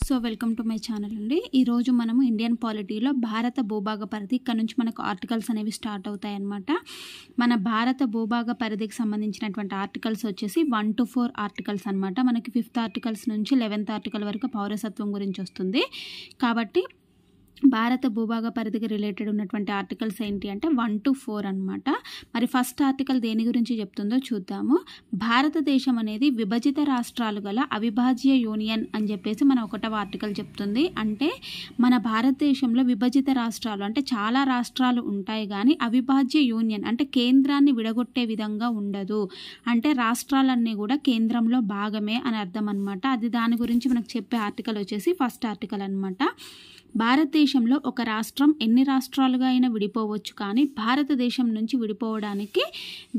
So welcome to my channel అండి. ఈరోజు మనము ఇండియన్ పాలిటీలో భారత భూభాగ పరిధి ఇక్కడ నుంచి మనకు ఆర్టికల్స్ అనేవి స్టార్ట్ అవుతాయి అన్నమాట. మన భారత భూభాగ పరిధికి సంబంధించినటువంటి ఆర్టికల్స్ వచ్చేసి 1 to 4 ఆర్టికల్స్ అనమాట. మనకి 5th ఆర్టికల్స్ నుంచి 11th ఆర్టికల్ వరకు పౌరసత్వం గురించి వస్తుంది. కాబట్టి భారత భూభాగ పరిధికి రిలేటెడ్ ఉన్నటువంటి ఆర్టికల్స్ ఏంటి అంటే 1 to 4 అనమాట. మరి ఫస్ట్ ఆర్టికల్ దేని గురించి చెప్తుందో చూద్దాము. భారతదేశం అనేది విభజిత రాష్ట్రాలు గల అవిభాజ్య యూనియన్ అని చెప్పేసి మన 1వ ఆర్టికల్ చెప్తుంది. అంటే మన భారతదేశంలో విభజిత రాష్ట్రాలు అంటే చాలా రాష్ట్రాలు ఉంటాయి కానీ అవిభాజ్య యూనియన్ అంటే కేంద్రాన్ని విడగొట్టే విధంగా ఉండదు. అంటే రాష్ట్రాలన్నీ కూడా కేంద్రంలో భాగమే అని అర్థం అనమాట. అది దాని గురించి మనకు చెప్పే ఆర్టికల్ వచ్చేసి ఫస్ట్ ఆర్టికల్ అనమాట. భారతదేశంలో ఒక రాష్ట్రం ఎన్ని రాష్ట్రాలుగా అయినా విడిపోవచ్చు కానీ భారతదేశం నుంచి విడిపోవడానికి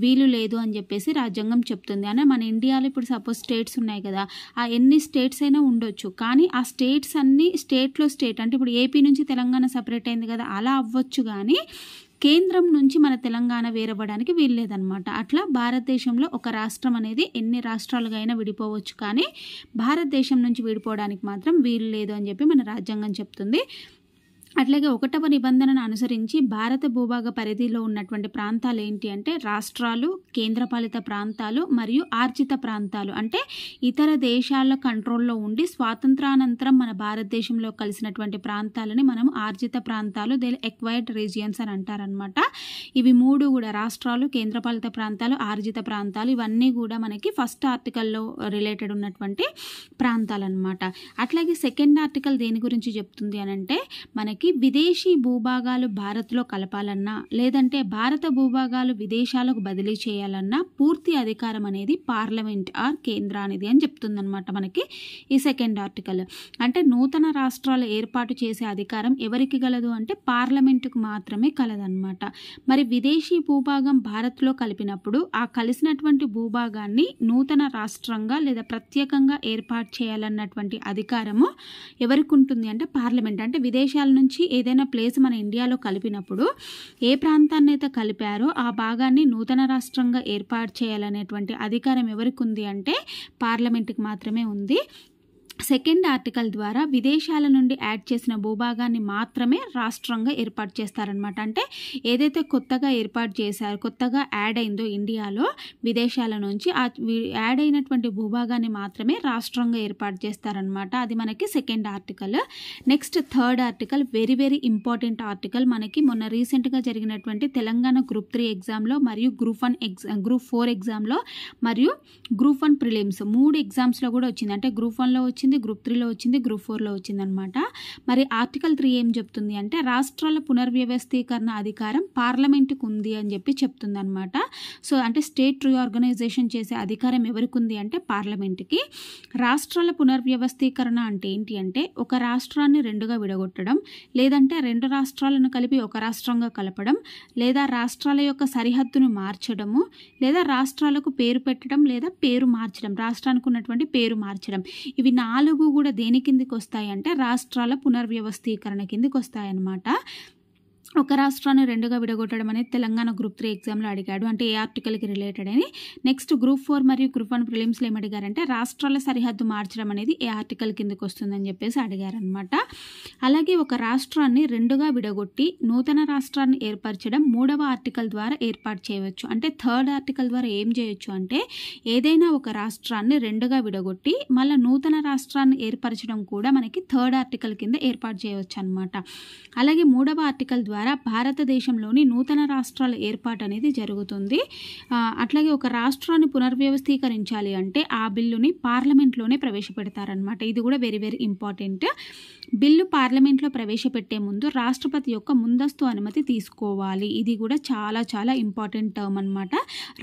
వీలు లేదు అని చెప్పేసి రాజ్యాంగం చెప్తుంది. అంటే మన ఇండియాలో ఇప్పుడు సపోజ్ స్టేట్స్ ఉన్నాయి కదా, ఆ ఎన్ని స్టేట్స్ అయినా ఉండొచ్చు కానీ ఆ స్టేట్స్ అన్నీ స్టేట్లో స్టేట్ అంటే ఇప్పుడు ఏపీ నుంచి తెలంగాణ సపరేట్ అయింది కదా, అలా అవ్వచ్చు కానీ కేంద్రం నుంచి మన తెలంగాణ వేరవ్వడానికి వీల్లేదన్నమాట. అట్లా భారతదేశంలో ఒక రాష్ట్రం అనేది ఎన్ని రాష్ట్రాలుగా అయినా విడిపోవచ్చు కానీ భారతదేశం నుంచి విడిపోవడానికి మాత్రం వీలు లేదు అని చెప్పి మన రాజ్యాంగం చెప్తుంది. అట్లాగే 1వ నిబంధనను అనుసరించి భారత భూభాగ పరిధిలో ఉన్నటువంటి ప్రాంతాలు ఏంటి అంటే రాష్ట్రాలు, కేంద్రపాలిత ప్రాంతాలు మరియు ఆర్జిత ప్రాంతాలు. అంటే ఇతర దేశాల కంట్రోల్లో ఉండి స్వాతంత్రానంతరం మన భారతదేశంలో కలిసినటువంటి ప్రాంతాలని మనం ఆర్జిత ప్రాంతాలు, దే ఎక్వైర్డ్ రీజియన్స్ అని అంటారనమాట. ఇవి 3 కూడా రాష్ట్రాలు, కేంద్రపాలిత ప్రాంతాలు, ఆర్జిత ప్రాంతాలు ఇవన్నీ కూడా మనకి ఫస్ట్ ఆర్టికల్లో రిలేటెడ్ ఉన్నటువంటి ప్రాంతాలు అనమాట. అట్లాగే సెకండ్ ఆర్టికల్ దేని గురించి చెప్తుంది అని అంటే మనకి విదేశీ భూభాగాలు భారత్లో కలపాలన్నా లేదంటే భారత భూభాగాలు విదేశాలకు బదిలీ చేయాలన్నా పూర్తి అధికారం అనేది పార్లమెంట్ ఆర్ కేంద్రానిది అని చెప్తుందన్నమాట మనకి ఈ సెకండ్ ఆర్టికల్. అంటే నూతన రాష్ట్రాలు ఏర్పాటు చేసే అధికారం ఎవరికి గలదు అంటే పార్లమెంటుకు మాత్రమే కలదన్నమాట. మరి విదేశీ భూభాగం భారత్లో కలిపినప్పుడు ఆ కలిసినటువంటి భూభాగాన్ని నూతన రాష్ట్రంగా లేదా ప్రత్యేకంగా ఏర్పాటు చేయాలన్నటువంటి అధికారము ఎవరికి ఉంటుంది అంటే పార్లమెంట్. అంటే విదేశాల నుంచి ఏదైనా ప్లేస్ మన ఇండియాలో కలిపినప్పుడు ఏ ప్రాంతాన్ని అయితే కలిపారో ఆ భాగాన్ని నూతన రాష్ట్రంగా ఏర్పాటు చేయాలనేటువంటి అధికారం ఎవరికి ఉంది అంటే పార్లమెంట్కి మాత్రమే ఉంది. సెకండ్ ఆర్టికల్ ద్వారా విదేశాల నుండి యాడ్ చేసిన భూభాగాన్ని మాత్రమే రాష్ట్రంగా ఏర్పాటు చేస్తారనమాట. అంటే ఏదైతే కొత్తగా ఏర్పాటు చేశారో, కొత్తగా యాడ్ అయిందో ఇండియాలో విదేశాల నుంచి ఆ యాడ్ అయినటువంటి భూభాగాన్ని మాత్రమే రాష్ట్రంగా ఏర్పాటు చేస్తారనమాట. అది మనకి second article. Next third article very very important article. మనకి మొన్న రీసెంట్గా జరిగినటువంటి తెలంగాణ గ్రూప్ 3 ఎగ్జామ్లో మరియు గ్రూప్ 4 ఎగ్జామ్లో మరియు గ్రూప్ 1 ప్రిలిమ్స్ 3 ఎగ్జామ్స్లో కూడా వచ్చింది. అంటే గ్రూప్ 1లో వచ్చింది, గ్రూప్ 3లో వచ్చింది, గ్రూప్ 4లో వచ్చింది అనమాట. మరి ఆర్టికల్ 3 ఏం చెప్తుంది అంటే రాష్ట్రాల పునర్వ్యవస్థీకరణ అధికారం పార్లమెంటుకు ఉంది అని చెప్పి చెప్తుంది అనమాట. సో అంటే స్టేట్ రీఆర్గనైజేషన్ చేసే అధికారం ఎవరికి ఉంది అంటే పార్లమెంట్కి. రాష్ట్రాల పునర్వ్యవస్థీకరణ అంటే ఏంటి అంటే ఒక రాష్ట్రాన్ని 2గా విడగొట్టడం, లేదంటే 2 రాష్ట్రాలను కలిపి ఒక రాష్ట్రంగా కలపడం, లేదా రాష్ట్రాల యొక్క సరిహద్దును మార్చడము, లేదా రాష్ట్రాలకు పేరు పెట్టడం లేదా పేరు మార్చడం, రాష్ట్రానికి ఉన్నటువంటి పేరు మార్చడం. ఇవి 4 కూడా దేని కిందికి వస్తాయి అంటే రాష్ట్రాల పునర్వ్యవస్థీకరణ కిందికి వస్తాయన్నమాట. ఒక రాష్ట్రాన్ని 2గా విడగొట్టడం అనేది తెలంగాణ గ్రూప్ 3 ఎగ్జామ్లో అడిగాడు. అంటే ఏ ఆర్టికల్కి రిలేటెడ్ అని. నెక్స్ట్ గ్రూప్ 4 మరియు గ్రూప్ 1 ప్రిలిమ్స్లో ఏమడిగారంటే రాష్ట్రాల సరిహద్దు మార్చడం అనేది ఏ ఆర్టికల్ కిందకి వస్తుందని చెప్పేసి అడిగారనమాట. అలాగే ఒక రాష్ట్రాన్ని 2గా విడగొట్టి నూతన రాష్ట్రాన్ని ఏర్పరచడం 3వ ఆర్టికల్ ద్వారా ఏర్పాటు చేయవచ్చు. అంటే థర్డ్ ఆర్టికల్ ద్వారా ఏం చేయొచ్చు అంటే ఏదైనా ఒక రాష్ట్రాన్ని 2గా విడగొట్టి మళ్ళీ నూతన రాష్ట్రాన్ని ఏర్పరచడం కూడా మనకి థర్డ్ ఆర్టికల్ కింద ఏర్పాటు చేయవచ్చు అనమాట. అలాగే 3వ ఆర్టికల్ ద్వారా భారతదేశంలోని నూతన రాష్ట్రాల ఏర్పాటు అనేది జరుగుతుంది. అట్లాగే ఒక రాష్ట్రాన్ని పునర్వ్యవస్థీకరించాలి అంటే ఆ బిల్లుని పార్లమెంట్లోనే ప్రవేశపెడతారనమాట. ఇది కూడా వెరీ వెరీ ఇంపార్టెంట్. బిల్లు పార్లమెంట్లో ప్రవేశపెట్టే ముందు రాష్ట్రపతి యొక్క ముందస్తు అనుమతి తీసుకోవాలి. ఇది కూడా చాలా చాలా ఇంపార్టెంట్ టర్మ్ అనమాట.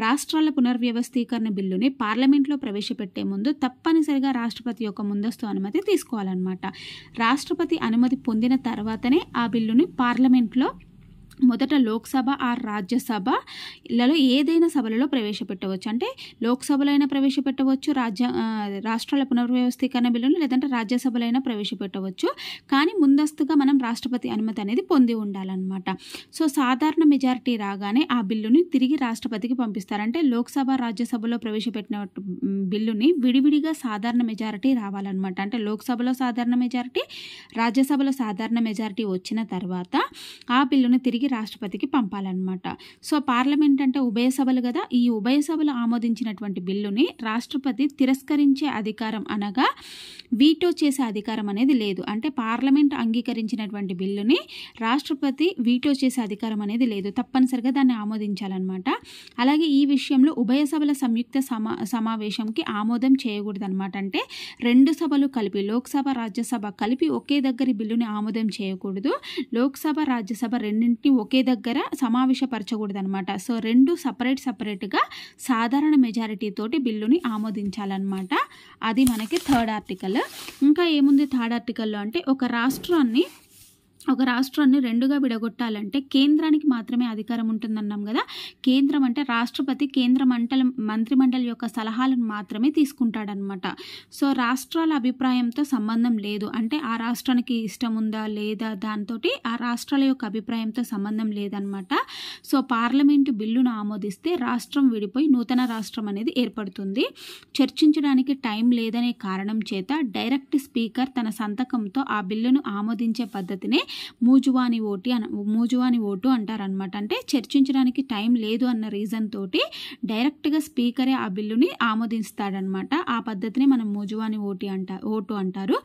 రాష్ట్రాల పునర్వ్యవస్థీకరణ బిల్లుని పార్లమెంట్లో ప్రవేశపెట్టే ముందు తప్పనిసరిగా రాష్ట్రపతి యొక్క ముందస్తు అనుమతి తీసుకోవాలన్నమాట. రాష్ట్రపతి అనుమతి పొందిన తర్వాతనే ఆ బిల్లుని పార్లమెంట్లో మొదట లోక్సభ ఆర్ రాజ్యసభలలో ఏదైనా సభలలో ప్రవేశపెట్టవచ్చు. అంటే లోక్సభలో అయినా ప్రవేశపెట్టవచ్చు, రాష్ట్రాల పునర్వ్యవస్థీకరణ బిల్లును, లేదంటే రాజ్యసభలో అయినా ప్రవేశపెట్టవచ్చు. కానీ ముందస్తుగా మనం రాష్ట్రపతి అనుమతి అనేది పొంది ఉండాలన్నమాట. సో సాధారణ మెజారిటీ రాగానే ఆ బిల్లుని తిరిగి రాష్ట్రపతికి పంపిస్తారు. అంటే లోక్సభ రాజ్యసభలో ప్రవేశపెట్టిన బిల్లుని విడివిడిగా సాధారణ మెజారిటీ రావాలన్నమాట. అంటే లోక్సభలో సాధారణ మెజారిటీ, రాజ్యసభలో సాధారణ మెజారిటీ వచ్చిన తర్వాత ఆ బిల్లుని తిరిగి రాష్ట్రపతికి పంపాలన్నమాట. సో పార్లమెంట్ అంటే ఉభయ సభలు కదా, ఈ ఉభయ సభలు ఆమోదించినటువంటి బిల్లుని రాష్ట్రపతి తిరస్కరించే అధికారం అనగా వీటో చేసే అధికారం అనేది లేదు. అంటే పార్లమెంట్ అంగీకరించినటువంటి బిల్లుని రాష్ట్రపతి వీటో చేసే అధికారం అనేది లేదు, తప్పనిసరిగా దాన్ని ఆమోదించాలన్నమాట. అలాగే ఈ విషయంలో ఉభయ సభల సంయుక్త సమావేశంకి ఆమోదం చేయకూడదన్నమాట. అంటే రెండు సభలు కలిపి, లోక్సభ రాజ్యసభ కలిపి ఒకే దగ్గర బిల్లుని ఆమోదం చేయకూడదు. లోక్సభ రాజ్యసభ రెండింటిని ఒకే దగ్గర సమావేశపరచకూడదు అనమాట. సో రెండు సపరేట్గా సాధారణ మెజారిటీ తోటి బిల్లుని ఆమోదించాలన్నమాట. అది మనకి థర్డ్ ఆర్టికల్. ఇంకా ఏముంది థర్డ్ ఆర్టికల్లో అంటే ఒక రాష్ట్రాన్ని రెండుగా విడగొట్టాలంటే కేంద్రానికి మాత్రమే అధికారం ఉంటుందన్నాం కదా. కేంద్రం అంటే రాష్ట్రపతి కేంద్ర మంత్రిమండలి యొక్క సలహాలను మాత్రమే తీసుకుంటాడనమాట. సో రాష్ట్రాల అభిప్రాయంతో సంబంధం లేదు. అంటే ఆ రాష్ట్రానికి ఇష్టం ఉందా లేదా దాంతో ఆ రాష్ట్రాల యొక్క అభిప్రాయంతో సంబంధం లేదనమాట. సో పార్లమెంటు బిల్లును ఆమోదిస్తే రాష్ట్రం విడిపోయి నూతన రాష్ట్రం అనేది ఏర్పడుతుంది. చర్చించడానికి టైం లేదనే కారణం చేత డైరెక్ట్ స్పీకర్ తన సంతకంతో ఆ బిల్లును ఆమోదించే పద్ధతినే మూజువాని ఓటు అంటారనమాట. అంటే చర్చించడానికి టైం లేదు అన్న రీజన్ తోటి డైరెక్ట్గా స్పీకరే ఆ బిల్లుని ఆమోదిస్తాడనమాట. ఆ పద్ధతిని మనం మూజువాని ఓటు అంటారు.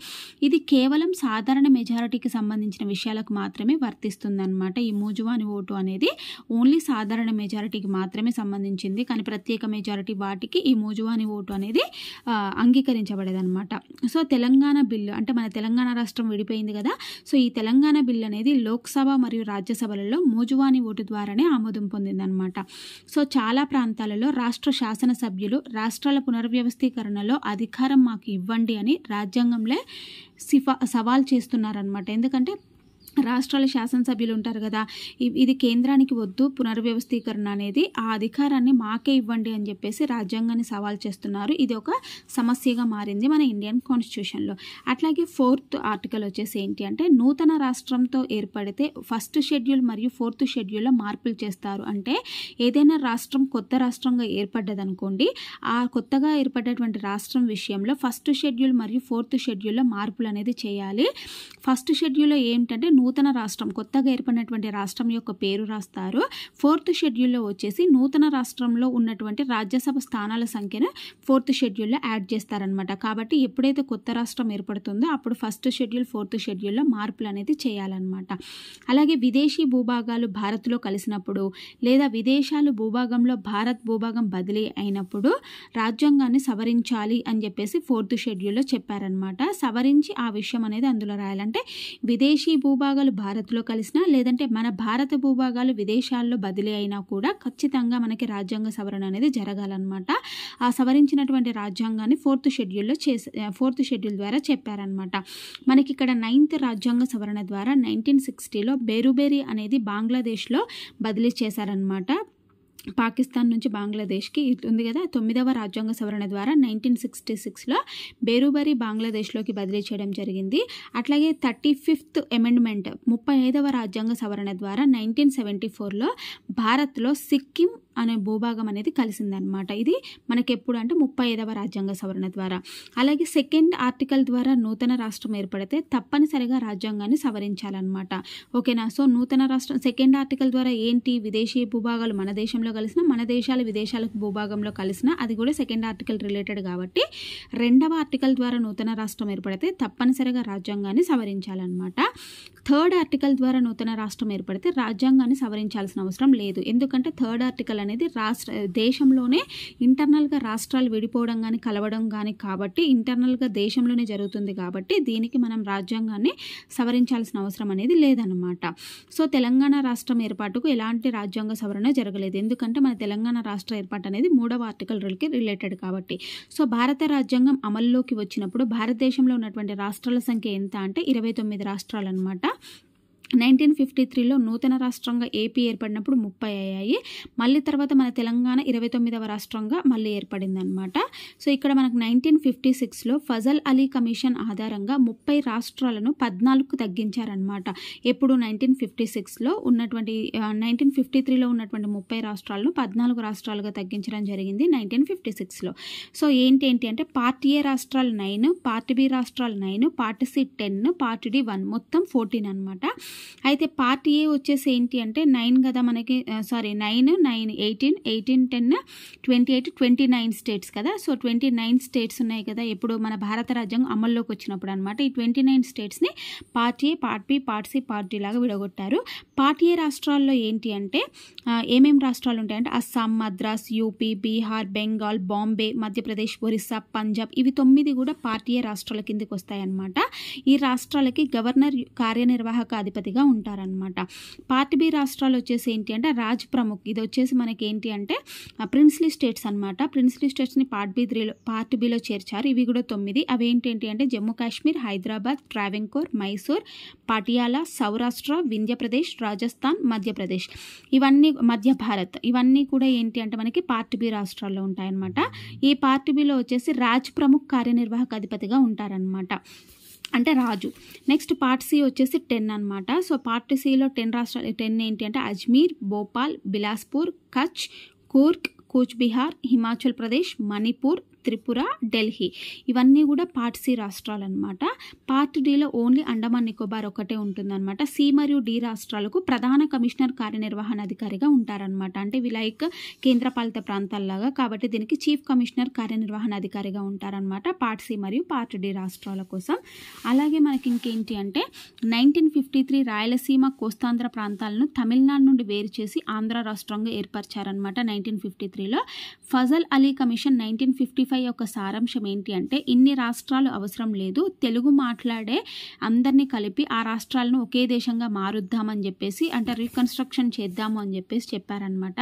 ఇది కేవలం సాధారణ మెజారిటీకి సంబంధించిన విషయాలకు మాత్రమే వర్తిస్తుందన్నమాట. ఈ మూజువాని ఓటు అనేది ఓన్లీ సాధారణ మెజారిటీకి మాత్రమే సంబంధించింది. కానీ ప్రత్యేక మెజారిటీ వాటికి ఈ మూజువాని ఓటు అనేది అంగీకరించబడేదన్నమాట. సో తెలంగాణ బిల్లు అంటే మన తెలంగాణ రాష్ట్రం విడిపోయింది కదా. సో ఈ తెలంగాణ బిల్లు అనేది లోక్సభ మరియు రాజ్యసభలలో మూజువాని ఓటు ద్వారానే ఆమోదం పొందిందనమాట. సో చాలా ప్రాంతాలలో రాష్ట్ర శాసనసభ్యులు రాష్ట్రాల పునర్వ్యవస్థీకరణలో అధికారం మాకు ఇవ్వండి అని రాజ్యాంగంలో సవాల్ చేస్తున్నారనమాట. ఎందుకంటే రాష్ట్రాల శాసనసభ్యులు ఉంటారు కదా, ఇది కేంద్రానికి వద్దు పునర్వ్యవస్థీకరణ అనేది, ఆ అధికారాన్ని మాకే ఇవ్వండి అని చెప్పేసి రాజ్యాంగాన్ని సవాల్ చేస్తున్నారు. ఇది ఒక సమస్యగా మారింది మన ఇండియన్ కాన్స్టిట్యూషన్లో. అట్లాగే ఫోర్త్ ఆర్టికల్ వచ్చేసి ఏంటి అంటే నూతన రాష్ట్రంతో ఏర్పడితే ఫస్ట్ షెడ్యూల్ మరియు ఫోర్త్ షెడ్యూల్లో మార్పులు చేస్తారు. అంటే ఏదైనా రాష్ట్రం కొత్త రాష్ట్రంగా ఏర్పడ్డదనుకోండి, ఆ కొత్తగా ఏర్పడ్డటువంటి రాష్ట్రం విషయంలో ఫస్ట్ షెడ్యూల్ మరియు ఫోర్త్ షెడ్యూల్లో మార్పులు అనేది చేయాలి. ఫస్ట్ షెడ్యూల్లో ఏంటంటే నూతన రాష్ట్రం కొత్తగా ఏర్పడినటువంటి రాష్ట్రం యొక్క పేరు రాస్తారు. ఫోర్త్ షెడ్యూల్లో వచ్చేసి నూతన రాష్ట్రంలో ఉన్నటువంటి రాజ్యసభ స్థానాల సంఖ్యను ఫోర్త్ షెడ్యూల్లో యాడ్ చేస్తారనమాట. కాబట్టి ఎప్పుడైతే కొత్త రాష్ట్రం ఏర్పడుతుందో అప్పుడు ఫస్ట్ షెడ్యూల్ ఫోర్త్ షెడ్యూల్లో మార్పులు అనేది చేయాలన్నమాట. అలాగే విదేశీ భూభాగాలు భారత్లో కలిసినప్పుడు లేదా విదేశాలు భూభాగంలో భారత్ భూభాగం బదిలీ అయినప్పుడు రాజ్యాంగాన్ని సవరించాలి అని చెప్పేసి ఫోర్త్ షెడ్యూల్లో చెప్పారనమాట. సవరించి ఆ విషయం అనేది అందులో రాయాలంటే విదేశీ భూభాగాలు భారత్లో కలిసినా లేదంటే మన భారత భూభాగాలు విదేశాల్లో బదిలీ అయినా కూడా ఖచ్చితంగా మనకి రాజ్యాంగ సవరణ అనేది జరగాలన్నమాట. ఆ సవరించినటువంటి రాజ్యాంగాన్ని ఫోర్త్ షెడ్యూల్ ద్వారా చెప్పారనమాట. మనకి ఇక్కడ 9th రాజ్యాంగ సవరణ ద్వారా 1960లో బేరుబేరి అనేది బంగ్లాదేశ్లో బదిలీ చేశారనమాట. పాకిస్తాన్ నుంచి బంగ్లాదేశ్కి ఉంది కదా. 9వ రాజ్యాంగ సవరణ ద్వారా 1966లో బేరుబరి బంగ్లాదేశ్లోకి బదిలీ చేయడం జరిగింది. అట్లాగే 35th అమెండ్మెంట్ 35వ రాజ్యాంగ సవరణ ద్వారా 1974లో భారత్లో సిక్కిం అనే భూభాగం అనేది కలిసిందనమాట. ఇది మనకి ఎప్పుడు అంటే 35వ రాజ్యాంగ సవరణ ద్వారా. అలాగే సెకండ్ ఆర్టికల్ ద్వారా నూతన రాష్ట్రం ఏర్పడితే తప్పనిసరిగా రాజ్యాంగాన్ని సవరించాలన్నమాట. ఓకేనా. సో నూతన రాష్ట్రం సెకండ్ ఆర్టికల్ ద్వారా ఏంటి, విదేశీ భూభాగాలు మన దేశంలో కలిసిన, మన దేశాలు విదేశాలకు భూభాగంలో కలిసిన, అది కూడా సెకండ్ ఆర్టికల్ రిలేటెడ్ కాబట్టి రెండవ ఆర్టికల్ ద్వారా నూతన రాష్ట్రం ఏర్పడితే తప్పనిసరిగా రాజ్యాంగాన్ని సవరించాలన్నమాట. థర్డ్ ఆర్టికల్ ద్వారా నూతన రాష్ట్రం ఏర్పడితే రాజ్యాంగాన్ని సవరించాల్సిన అవసరం లేదు. ఎందుకంటే థర్డ్ ఆర్టికల్ అనేది దేశంలోనే ఇంటర్నల్గా రాష్ట్రాలు విడిపోవడం కానీ కలవడం కానీ కాబట్టి ఇంటర్నల్గా దేశంలోనే జరుగుతుంది కాబట్టి దీనికి మనం రాజ్యాంగాన్ని సవరించాల్సిన అవసరం అనేది లేదన్నమాట. సో తెలంగాణ రాష్ట్రం ఏర్పాటుకు ఎలాంటి రాజ్యాంగ సవరణ జరగలేదు. ఎందుకంటే మన తెలంగాణ రాష్ట్ర ఏర్పాటు అనేది 3వ ఆర్టికల్కి రిలేటెడ్ కాబట్టి. సో భారత రాజ్యాంగం అమల్లోకి వచ్చినప్పుడు భారతదేశంలో ఉన్నటువంటి రాష్ట్రాల సంఖ్య ఎంత అంటే 29 రాష్ట్రాలు అనమాట. 1953లో నూతన రాష్ట్రంగా ఏపీ ఏర్పడినప్పుడు 30 అయ్యాయి. మళ్ళీ తర్వాత మన తెలంగాణ 29వ రాష్ట్రంగా మళ్ళీ ఏర్పడిందనమాట. సో ఇక్కడ మనకు 1956లో ఫజల్ అలీ కమిషన్ ఆధారంగా 30 రాష్ట్రాలను 14కు తగ్గించారనమాట. ఎప్పుడు 1956లో ఉన్నటువంటి 1953లో ఉన్నటువంటి 30 రాష్ట్రాలను 14 రాష్ట్రాలుగా తగ్గించడం జరిగింది 1956లో. సో ఏంటి అంటే పార్ట్ ఏ రాష్ట్రాలు 9, పార్ట్ బి రాష్ట్రాలు 9, పార్ట్ సి 10, పార్ట్ డి 1, మొత్తం 14 అనమాట. అయితే పార్ట్ ఏ వచ్చేసి ఏంటి అంటే 9 కదా మనకి, 9, 18, 10, 28, 29 స్టేట్స్ కదా. సో 29 స్టేట్స్ ఉన్నాయి కదా ఎప్పుడు మన భారత రాజ్యాంగం అమల్లోకి వచ్చినప్పుడు అనమాట. ఈ 29 స్టేట్స్ని part A, part B, part C, part D లాగా విడగొట్టారు. పార్ట్ ఏ రాష్ట్రాల్లో ఏంటి అంటే ఏమేమి రాష్ట్రాలు ఉంటాయంటే అస్సాం, మద్రాస్, యూపీ, బీహార్, బెంగాల్, బాంబే, మధ్యప్రదేశ్, ఒరిస్సా, పంజాబ్, ఇవి 9 కూడా పార్ట్ ఏ రాష్ట్రాల కిందకి వస్తాయన్నమాట. ఈ రాష్ట్రాలకి గవర్నర్ కార్యనిర్వాహక అధిపతిగా ఉంటారనమాట. పార్ట్ బి రాష్ట్రాలు వచ్చేసి ఏంటి అంటే రాజ్ ప్రముఖ్, ఇది వచ్చేసి మనకి ఏంటి అంటే ప్రిన్స్లీ స్టేట్స్ అనమాట. ప్రిన్స్లీ స్టేట్స్ని పార్ట్ బిలో చేర్చారు. ఇవి కూడా 9. అవి ఏంటి అంటే జమ్మూ కాశ్మీర్, హైదరాబాద్, ట్రావెంకోర్, మైసూర్, పాటియాలా, సౌరాష్ట్ర, వింధ్యప్రదేశ్, రాజస్థాన్, మధ్యప్రదేశ్, ఇవన్నీ మధ్య భారత్, ఇవన్నీ కూడా ఏంటి అంటే మనకి పార్ట్ బి రాష్ట్రాల్లో ఉంటాయన్నమాట. ఈ పార్ట్ బిలో వచ్చేసి రాజ్ ప్రముఖ్ కార్యనిర్వాహక అధిపతిగా ఉంటారనమాట, అంటే రాజు. నెక్స్ట్ పార్ట్ సి వచ్చేసి 10 అనమాట. సో పార్ట్ సిలో 10 రాష్ట్రాలు 10 ఏంటి అంటే అజ్మీర్, భోపాల్, బిలాస్పూర్, కచ్, కూర్గ్, కూచ్ బిహార్, హిమాచల్ ప్రదేశ్, మణిపూర్, త్రిపుర, ఢిల్లీ, ఇవన్నీ కూడా పార్ట్ సి రాష్ట్రాలు అనమాట. పార్ట్ డిలో ఓన్లీ అండమాన్ నికోబార్ ఒకటే ఉంటుందన్నమాట. సి మరియు డి రాష్ట్రాలకు ప్రధాన కమిషనర్ కార్యనిర్వహణ అధికారిగా ఉంటారనమాట. అంటే ఇవి లైక్ కేంద్రపాలిత ప్రాంతాల్లాగా, కాబట్టి దీనికి చీఫ్ కమిషనర్ కార్యనిర్వహణ అధికారిగా ఉంటారనమాట పార్ట్ సి మరియు పార్ట్ డి రాష్ట్రాల కోసం. అలాగే మనకి ఇంకేంటి అంటే 1953 రాయలసీమ, కోస్తాంధ్ర ప్రాంతాలను తమిళనాడు నుండి వేరు చేసి ఆంధ్ర రాష్ట్రంగా ఏర్పరిచారనమాట 1953లో. ఫజల్ అలీ కమిషన్ 1955 యొక్క సారాంశం ఏంటి అంటే ఇన్ని రాష్ట్రాలు అవసరం లేదు, తెలుగు మాట్లాడే అందరినీ కలిపి ఆ రాష్ట్రాలను ఒకే దేశంగా మారుద్దామని చెప్పేసి, అంటే రీకన్స్ట్రక్షన్ చేద్దాము అని చెప్పేసి చెప్పారనమాట.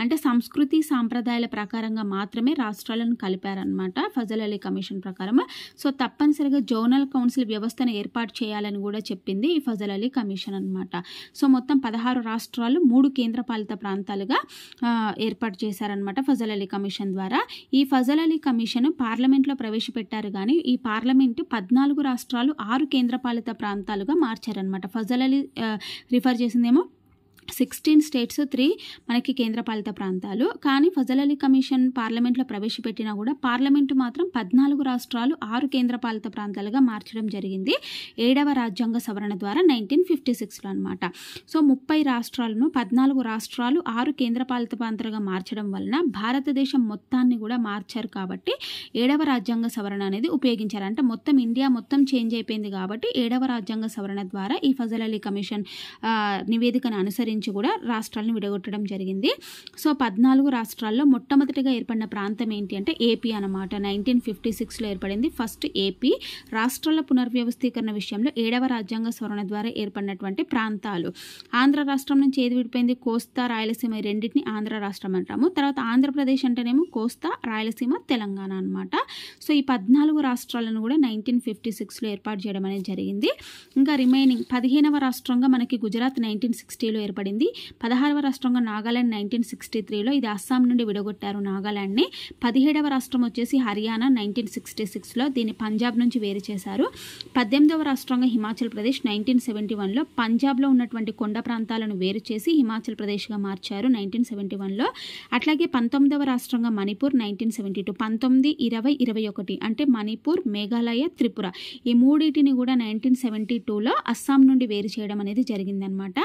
అంటే సంస్కృతి సాంప్రదాయాల ప్రకారంగా మాత్రమే రాష్ట్రాలను కలిపారనమాట ఫజల్ అలీ కమిషన్ ప్రకారం. సో తప్పనిసరిగా జోనల్ కౌన్సిల్ వ్యవస్థను ఏర్పాటు చేయాలని కూడా చెప్పింది ఈ ఫజల్ అలీ కమిషన్ అనమాట. సో మొత్తం 16 రాష్ట్రాలు 3 కేంద్రపాలిత ప్రాంతాలుగా ఏర్పాటు చేశారనమాట ఫజల్ అలీ కమిషన్ ద్వారా. ఈ ఫజల్ అలీ కమిషన్ పార్లమెంట్లో ప్రవేశపెట్టారు కానీ ఈ పార్లమెంటు 14 రాష్ట్రాలు 6 కేంద్రపాలిత ప్రాంతాలుగా మార్చారనమాట. ఫజల్ అలీ రిఫర్ చేసిందేమో 16 స్టేట్స్ 3 మనకి కేంద్రపాలిత ప్రాంతాలు. కానీ ఫజల్ అలీ కమిషన్ పార్లమెంట్లో ప్రవేశపెట్టినా కూడా పార్లమెంటు మాత్రం 14 రాష్ట్రాలు 6 కేంద్రపాలిత ప్రాంతాలుగా మార్చడం జరిగింది 7వ రాజ్యాంగ సవరణ ద్వారా 1956లో అనమాట. సో 30 రాష్ట్రాలను 14 రాష్ట్రాలు 6 కేంద్రపాలిత ప్రాంతాలుగా మార్చడం వలన భారతదేశం మొత్తాన్ని కూడా మార్చారు కాబట్టి 7వ రాజ్యాంగ సవరణ అనేది ఉపయోగించారు. అంటే మొత్తం ఇండియా మొత్తం చేంజ్ అయిపోయింది కాబట్టి 7వ రాజ్యాంగ సవరణ ద్వారా ఈ ఫజల్ అలీ కమిషన్ నివేదికను అనుసరించి కూడా రాష్ట్రాలను విడగొట్టడం జరిగింది. సో 14 రాష్ట్రాల్లో మొట్టమొదటిగా ఏర్పడిన ప్రాంతం ఏంటి అంటే ఏపీ అనమాట. 1956లో ఏర్పడింది ఫస్ట్ ఏపీ. రాష్ట్రాల పునర్వ్యవస్థీకరణ విషయంలో 7వ రాజ్యాంగ సవరణ ద్వారా ఏర్పడినటువంటి ప్రాంతాలు. ఆంధ్ర రాష్ట్రం నుంచి ఏది విడిపోయింది, కోస్తా, రాయలసీమ, ఈ రెండింటిని ఆంధ్ర రాష్ట్రం అంటాము. తర్వాత ఆంధ్రప్రదేశ్ అంటేనేమో కోస్తా, రాయలసీమ, తెలంగాణ అనమాట. సో ఈ 14 రాష్ట్రాలను కూడా 1956లో ఏర్పాటు చేయడం అనేది జరిగింది. ఇంకా రిమైనింగ్ 15వ రాష్ట్రంగా మనకి గుజరాత్ 1960లో ఏర్పడింది. 16వ రాష్ట్రంగా నాగాలాండ్ 1963లో, ఇది అస్సాం నుండి విడగొట్టారు నాగాలాండ్ని. 17వ రాష్ట్రం వచ్చేసి హర్యానా 1966లో, దీన్ని పంజాబ్ నుంచి వేరు చేశారు. 18వ రాష్ట్రంగా హిమాచల్ ప్రదేశ్ 1971లో పంజాబ్లో ఉన్నటువంటి కొండ ప్రాంతాలను వేరు చేసి హిమాచల్ ప్రదేశ్గా మార్చారు 1971లో. అట్లాగే 19వ రాష్ట్రంగా మణిపూర్ 1972, 19, 20, 21 అంటే మణిపూర్, మేఘాలయ, త్రిపుర, ఈ మూడింటిని కూడా 1972లో అస్సాం నుండి వేరు చేయడం అనేది జరిగిందనమాట.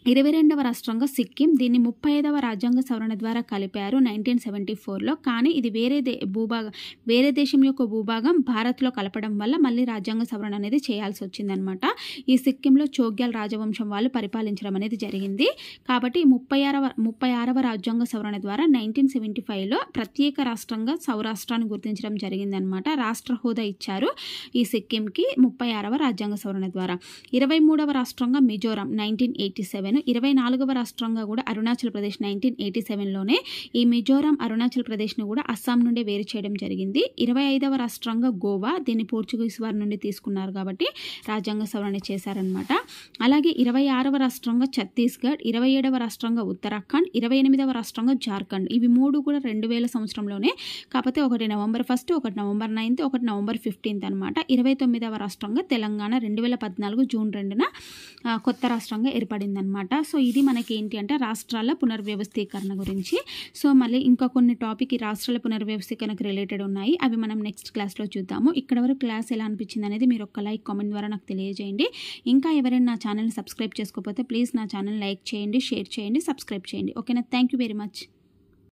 22వ రాష్ట్రంగా సిక్కిం, దీన్ని 35వ రాజ్యాంగ సవరణ ద్వారా కలిపారు 1974లో. కానీ ఇది వేరే దేశం యొక్క భూభాగం భారత్లో కలపడం వల్ల మళ్ళీ రాజ్యాంగ సవరణ అనేది చేయాల్సి వచ్చిందనమాట. ఈ సిక్కింలో చోగ్యాల్ రాజవంశం వాళ్ళు పరిపాలించడం అనేది జరిగింది. కాబట్టి 36వ రాజ్యాంగ సవరణ ద్వారా 1975లో ప్రత్యేక రాష్ట్రంగా సౌరాష్ట్రాన్ని గుర్తించడం జరిగిందనమాట. రాష్ట్ర హోదా ఇచ్చారు ఈ సిక్కింకి 36వ రాజ్యాంగ సవరణ ద్వారా. 23వ రాష్ట్రంగా మిజోరాం 1987, చెప్తాను. 24వ రాష్ట్రంగా కూడా అరుణాచల్ ప్రదేశ్ 1987లోనే ఈ మిజోరాం, అరుణాచల్ ప్రదేశ్ని కూడా అస్సాం నుండి వేరు చేయడం జరిగింది. 25వ రాష్ట్రంగా గోవా, దీన్ని పోర్చుగీస్ వారి నుండి తీసుకున్నారు కాబట్టి రాజ్యాంగ సవరణ చేశారనమాట. అలాగే 26వ రాష్ట్రంగా ఛత్తీస్గఢ్, 27వ రాష్ట్రంగా ఉత్తరాఖండ్, 28వ రాష్ట్రంగా జార్ఖండ్. ఇవి 3 కూడా 2000 సంవత్సరంలోనే, కాకపోతే ఒకటి నవంబర్ 1, ఒకటి నవంబర్ 9, ఒకటి నవంబర్ 15 అనమాట. 29వ రాష్ట్రంగా తెలంగాణ 2014 జూన్ 2న కొత్త రాష్ట్రంగా ఏర్పడిందనమాట. సో ఇది మనకి ఏంటి అంటే రాష్ట్రాల పునర్వ్యవస్థీకరణ గురించి. సో మళ్ళీ ఇంకా కొన్ని టాపిక్ ఈ రాష్ట్రాల పునర్వ్యవస్థీకరణకు రిలేటెడ్ ఉన్నాయి, అవి మనం నెక్స్ట్ క్లాస్లో చూద్దాము. ఇక్కడ వరకు క్లాస్ ఎలా అనిపించింది అనేది మీరు ఒక లైక్, కామెంట్ ద్వారా నాకు తెలియజేయండి. ఇంకా ఎవరైనా నా ఛానల్ని సబ్స్క్రైబ్ చేసుకోకపోతే ప్లీజ్ నా ఛానల్ లైక్ చేయండి, షేర్ చేయండి, సబ్స్క్రైబ్ చేయండి. ఓకేనా? Thank you very much.